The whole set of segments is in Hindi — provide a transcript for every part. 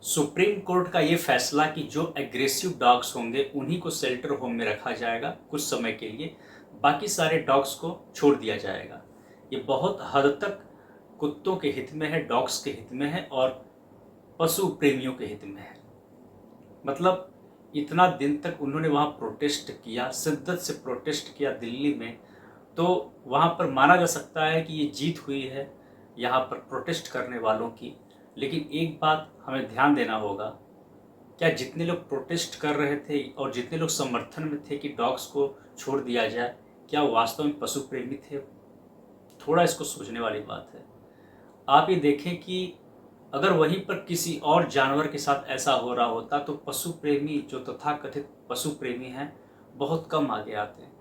सुप्रीम कोर्ट का ये फैसला कि जो एग्रेसिव डॉग्स होंगे उन्हीं को शेल्टर होम में रखा जाएगा कुछ समय के लिए, बाकी सारे डॉग्स को छोड़ दिया जाएगा। ये बहुत हद तक कुत्तों के हित में है, डॉग्स के हित में है और पशु प्रेमियों के हित में है। मतलब इतना दिन तक उन्होंने वहाँ प्रोटेस्ट किया, शिद्दत से प्रोटेस्ट किया दिल्ली में, तो वहाँ पर माना जा सकता है कि ये जीत हुई है यहाँ पर प्रोटेस्ट करने वालों की। लेकिन एक बात हमें ध्यान देना होगा, क्या जितने लोग प्रोटेस्ट कर रहे थे और जितने लोग समर्थन में थे कि डॉग्स को छोड़ दिया जाए, क्या वो वास्तव में पशु प्रेमी थे? थोड़ा इसको सोचने वाली बात है। आप ये देखें कि अगर वहीं पर किसी और जानवर के साथ ऐसा हो रहा होता तो पशु प्रेमी, जो तथाकथित पशु प्रेमी हैं, बहुत कम आगे आते हैं।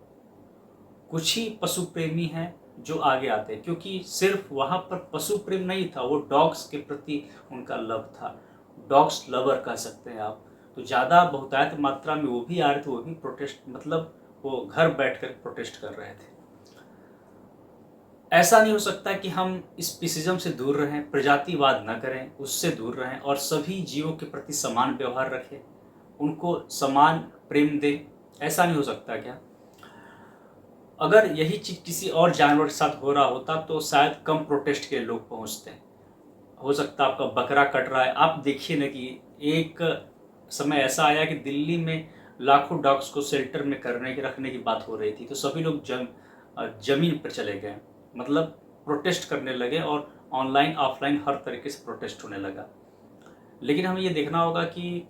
कुछ ही पशु प्रेमी हैं जो आगे आते हैं, क्योंकि सिर्फ वहाँ पर पशु प्रेम नहीं था, वो डॉग्स के प्रति उनका लव था। डॉग्स लवर कह सकते हैं आप। तो ज़्यादा बहुतायत मात्रा में वो भी आ रहे थे, वो भी प्रोटेस्ट, मतलब वो घर बैठकर प्रोटेस्ट कर रहे थे। ऐसा नहीं हो सकता कि हम इस स्पीसिज्म से दूर रहें, प्रजातिवाद न करें, उससे दूर रहें और सभी जीवों के प्रति समान व्यवहार रखें, उनको समान प्रेम दें। ऐसा नहीं हो सकता क्या? अगर यही चीज़ किसी और जानवर के साथ हो रहा होता तो शायद कम प्रोटेस्ट के लोग पहुंचते हैं। हो सकता है आपका बकरा कट रहा है, आप देखिए ना कि एक समय ऐसा आया कि दिल्ली में लाखों डॉग्स को शेल्टर में करने की रखने की बात हो रही थी, तो सभी लोग जमीन पर चले गए, मतलब प्रोटेस्ट करने लगे और ऑनलाइन ऑफलाइन हर तरीके से प्रोटेस्ट होने लगा। लेकिन हमें ये देखना होगा कि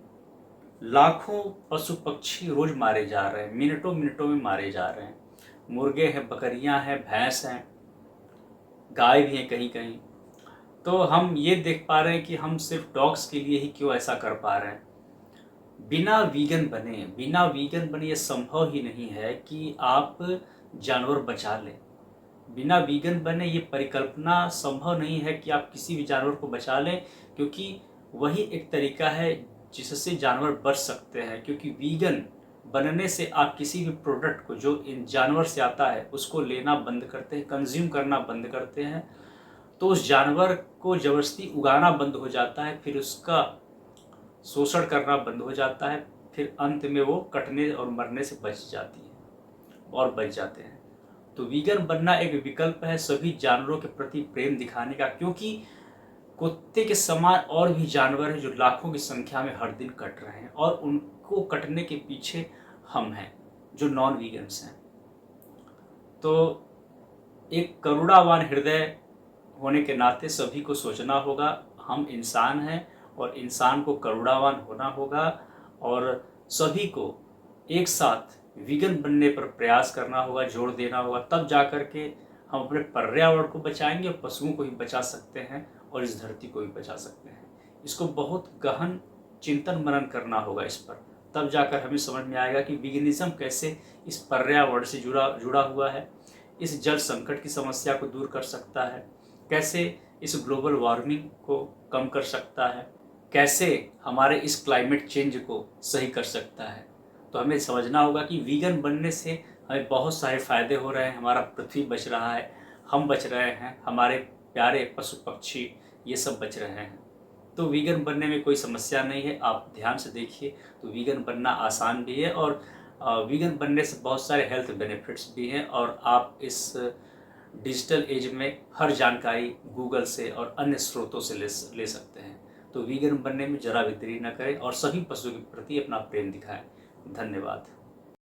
लाखों पशु पक्षी रोज मारे जा रहे हैं, मिनटों मिनटों में मारे जा रहे हैं। मुर्गे हैं, बकरियां हैं, भैंस हैं, गाय भी हैं कहीं कहीं। तो हम ये देख पा रहे हैं कि हम सिर्फ डॉग्स के लिए ही क्यों ऐसा कर पा रहे हैं। बिना वीगन बने ये संभव ही नहीं है कि आप जानवर बचा लें। बिना वीगन बने ये परिकल्पना संभव नहीं है कि आप किसी भी जानवर को बचा लें, क्योंकि वही एक तरीका है जिससे जानवर बच सकते हैं। क्योंकि वीगन बनने से आप किसी भी प्रोडक्ट को जो इन जानवर से आता है उसको लेना बंद करते हैं, कंज्यूम करना बंद करते हैं, तो उस जानवर को जबरदस्ती उगाना बंद हो जाता है, फिर उसका शोषण करना बंद हो जाता है, फिर अंत में वो कटने और मरने से बच जाती है और बच जाते हैं। तो वीगन बनना एक विकल्प है सभी जानवरों के प्रति प्रेम दिखाने का, क्योंकि कुत्ते के समान और भी जानवर हैं जो लाखों की संख्या में हर दिन कट रहे हैं और उनको कटने के पीछे हम हैं जो नॉन वीगन्स हैं। तो एक करुणावान हृदय होने के नाते सभी को सोचना होगा, हम इंसान हैं और इंसान को करुणावान होना होगा और सभी को एक साथ वीगन बनने पर प्रयास करना होगा, जोर देना होगा। तब जाकर के हम अपने पर्यावरण को बचाएंगे और पशुओं को भी बचा सकते हैं और इस धरती को भी बचा सकते हैं। इसको बहुत गहन चिंतन मनन करना होगा इस पर, तब जाकर हमें समझ में आएगा कि वीगनिज्म कैसे इस पर्यावरण से जुड़ा हुआ है, इस जल संकट की समस्या को दूर कर सकता है, कैसे इस ग्लोबल वार्मिंग को कम कर सकता है, कैसे हमारे इस क्लाइमेट चेंज को सही कर सकता है। तो हमें समझना होगा कि वीगन बनने से हमें बहुत सारे फ़ायदे हो रहे हैं, हमारा पृथ्वी बच रहा है, हम बच रहे हैं, हमारे प्यारे पशु पक्षी ये सब बच रहे हैं। तो वीगन बनने में कोई समस्या नहीं है, आप ध्यान से देखिए तो वीगन बनना आसान भी है और वीगन बनने से बहुत सारे हेल्थ बेनिफिट्स भी हैं और आप इस डिजिटल एज में हर जानकारी गूगल से और अन्य स्रोतों से ले सकते हैं। तो वीगन बनने में जरा भी देरी न करें और सभी पशुओं के प्रति अपना प्रेम दिखाएं। धन्यवाद।